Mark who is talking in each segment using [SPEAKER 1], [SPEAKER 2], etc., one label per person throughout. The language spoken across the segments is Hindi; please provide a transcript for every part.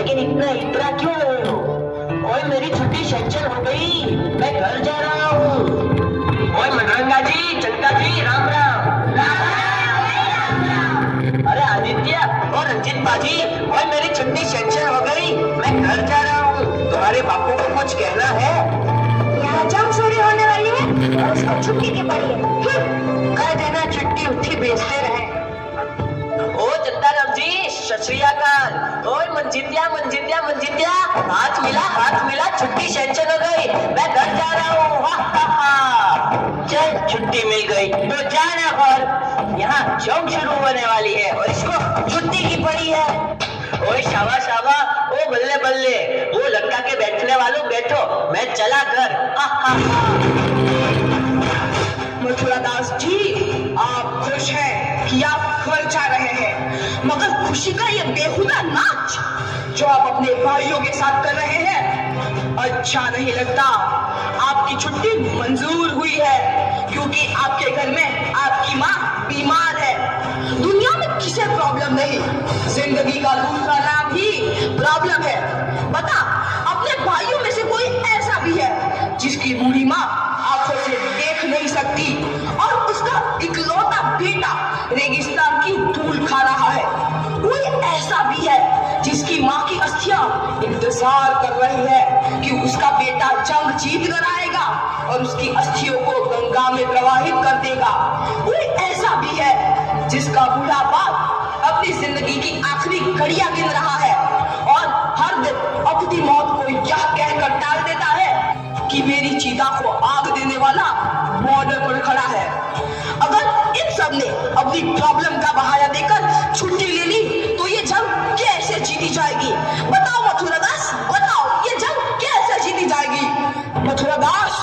[SPEAKER 1] लेकिन इतना इतना क्यों रहे हो? ओए मेरी छुट्टी सेंक्शन हो गई, मैं घर जा रहा हूँ। ओए मनरंगा जी, चंदा जी, राम राम। अरे आदित्य और रंजित बाजी, ओए मेरी छुट्टी सेंक्शन हो गई, मैं घर जा रहा हूँ। तुम्हारे बापू को कुछ कहना है?
[SPEAKER 2] यहाँ जंग चोरी होने वाली है और उसको छुट्टी की पड़ी है।
[SPEAKER 1] कह देना छुट्टी उठी बेचते रहे। ओ चंदाराम जी, सत श्री अकाल। ओए मंजितिया मंजितिया मंजितिया, हाथ मिला, छुट्टी सेंक्शन हो गई, मैं घर जा रहा हूँ। चल छुट्टी मिल गई तो जाना घर, यहाँ जंग शुरू होने वाली है और इसको छुट्टी की पड़ी है। ओए शाबा शाबा, ओ बल्ले बल्ले, वो लटका के बैठने वालों बैठो, मैं चला घर।
[SPEAKER 2] मथुरा दास जी, आप खुश हैं कि आप घर जा रहे हैं, मगर खुशी का ये बेहुदा नाच जो आप अपने भाइयों के साथ कर रहे हैं अच्छा नहीं लगता। आपकी छुट्टी मंजूर हुई है क्योंकि आपके घर में आपकी माँ बीमार है। दुनिया में किसे प्रॉब्लम नहीं, जिंदगी का दूसरा नाम ही प्रॉब्लम है। बता, अपने भाइयों में से कोई ऐसा भी है जिसकी बूढ़ी माँ आंखों से देख नहीं सकती और उसका इकलौता बेटा रेगिस्तान की धूल खा रहा है? कोई ऐसा भी है जिसकी माँ की अस्थियां इंतजार कर रही है कि उसका बेटा जंग जीत कर आएगा और उसकी अस्थियों को गंगा में प्रवाहित कर देगा? कोई ऐसा भी है जिसका बूढ़ा बाप अपनी जिंदगी की आखिरी घड़ियां गिन रहा है और हर दिन अपनी मौत को यह कहकर टाल देता है कि मेरी चीता को आग देने वाला बॉर्डर पर खड़ा है? अगर इन सब ने अपनी प्रॉब्लम का बहाना देकर छुट्टी ले ली तो ये जंग कैसे जीती जाएगी? बताओ मथुरा दास, बताओ, ये जंग कैसे जीती जाएगी? मथुरा दास,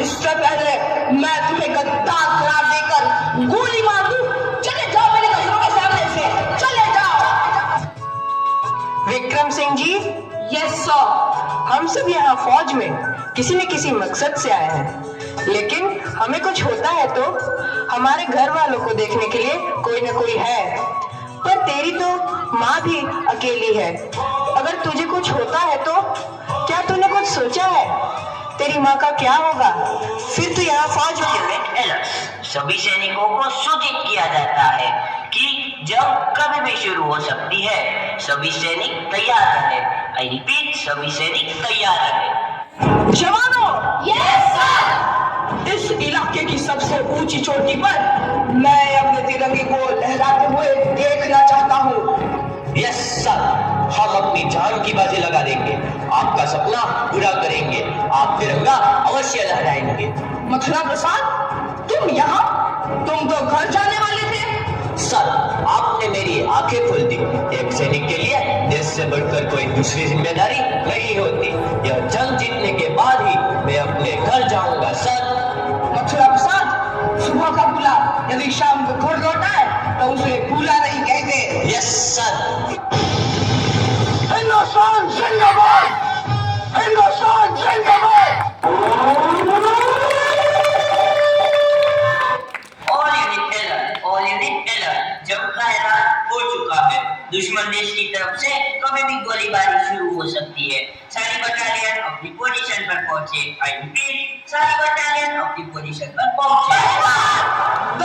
[SPEAKER 2] इससे पहले मैं तुम्हें गद्दार करार देकर गोली मार दूं, चले जाओ मेरे घरों के सामने से, चले जाओ।
[SPEAKER 1] Vikram Singh ji,
[SPEAKER 2] yes sir.
[SPEAKER 1] हम सब यहाँ फौज में किसी न किसी मकसद से आए हैं, लेकिन हमें कुछ होता है तो हमारे घर वालों को देखने के लिए कोई न कोई है। पर तेरी तो माँ भी अकेली है, अगर तुझे कुछ होता है तो क्या तूने कुछ सोचा है? तेरी माँ का क्या होगा? फिर तू यहाँ फौज में। सभी सैनिकों को सूचित किया जाता है कि जंग कभी भी शुरू हो सकती है, सभी सैनिक तैयार रहे। आई रिपीट, सभी सैनिक तैयार रहे।
[SPEAKER 2] जवानों, यस सर। इस इलाके की सबसे ऊंची चोटी पर मैं अपने तिरंगे को लहराते हुए देखना चाहता हूँ।
[SPEAKER 1] यस सर, हम अपनी जान की बाजी लगा देंगे, आपका सपना पूरा करेंगे, आप तिरंगा अवश्य लहराएंगे।
[SPEAKER 2] मथुरा प्रसाद, तुम यहाँ? तुम तो घर जाने वाले थे।
[SPEAKER 1] सर, आपने मेरी आंखें खोल दी। एक सैनिक के लिए देश से बढ़कर कोई दूसरी जिम्मेदारी नहीं होती। यह जंग जीतने के बाद ही मैं अपने घर जाऊंगा सर।
[SPEAKER 2] मथुरा प्रसाद, सुबह का बुला यदि शाम को घर लौटा है तो उसे भूला नहीं कहते।
[SPEAKER 1] Yes sir.
[SPEAKER 2] हिंदुस्तान जिंदाबाद, हिंदुस्तान जिंदाबाद।
[SPEAKER 1] ऑल यूनिट अलर्ट, जंग का ऐलान हो चुका है। दुश्मन देश की तरफ से कभी भी गोलीबारी शुरू हो सकती है। सारी बटालियन अपनी पोजीशन पर पहुंचे। आई रिपीट, सारी बटालियन अपनी पोजीशन पर पहुंचे।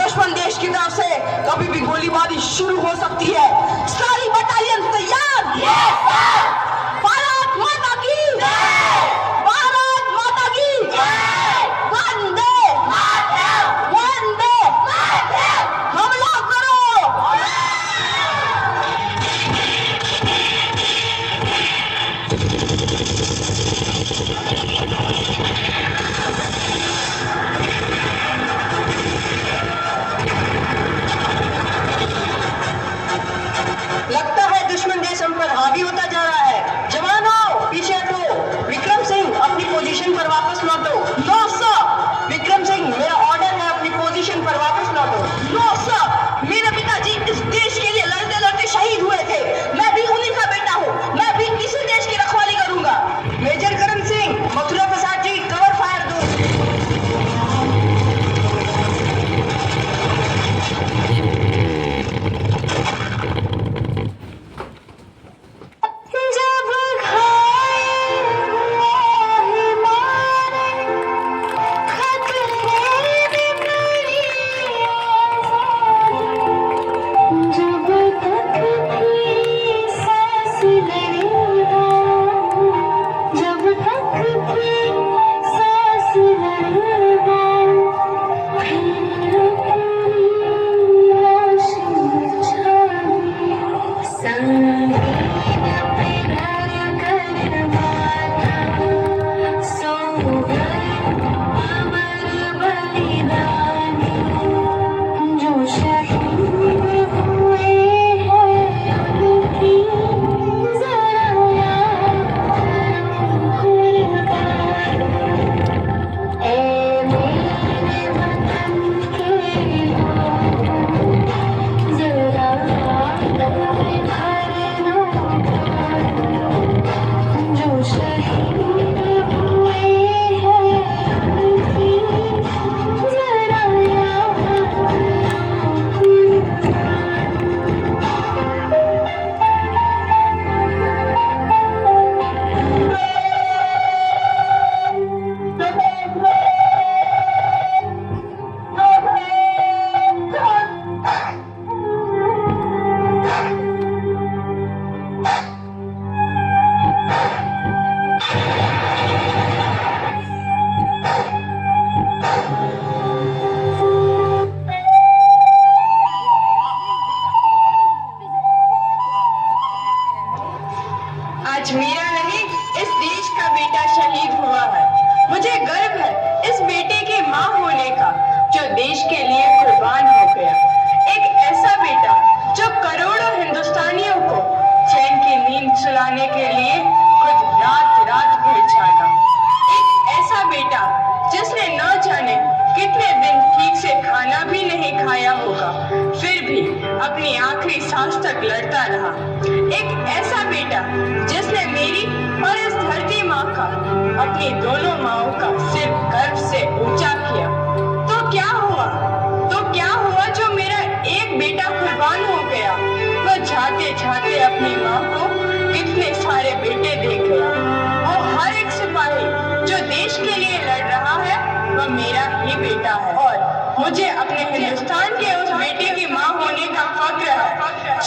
[SPEAKER 2] दुश्मन देश की तरफ से कभी भी गोलीबारी शुरू हो सकती है। सारी बटालियन तैयार। Yes sir. भारत माता की जय, भारत माता की जय, वंदे मातरम, वंदे मातरम। हमला करो।
[SPEAKER 1] आज मेरा नहीं, इस देश का बेटा शहीद हुआ है। मुझे गर्व है इस बेटे की माँ होने का, जो देश के लिए कुर्बान हो गया। एक ऐसा बेटा जो करोड़ों हिंदुस्तानियों को चैन की नींद सुलाने के लिए खुद रात रात भर जागा। एक ऐसा बेटा जिसने न जाने कितने दिन ठीक से खाना भी नहीं खाया होगा, फिर भी अपनी आखिरी सांस तक लड़ता रहा। एक ऐसा बेटा जिसने मेरी और इस धरती माँ का, अपनी दोनों माँओं का सिर गर्व से ऊंचा किया। तो क्या हुआ? जो मेरा एक बेटा कुर्बान हो गया, वह जाते जाते अपनी माँ को कितने सारे बेटे दे गया। वो हर एक सिपाही जो देश के लिए लड़ रहा है, वह मेरा ही बेटा है और मुझे अपने हिंदुस्तान के उस बेटे की माँ होने का फक्र है।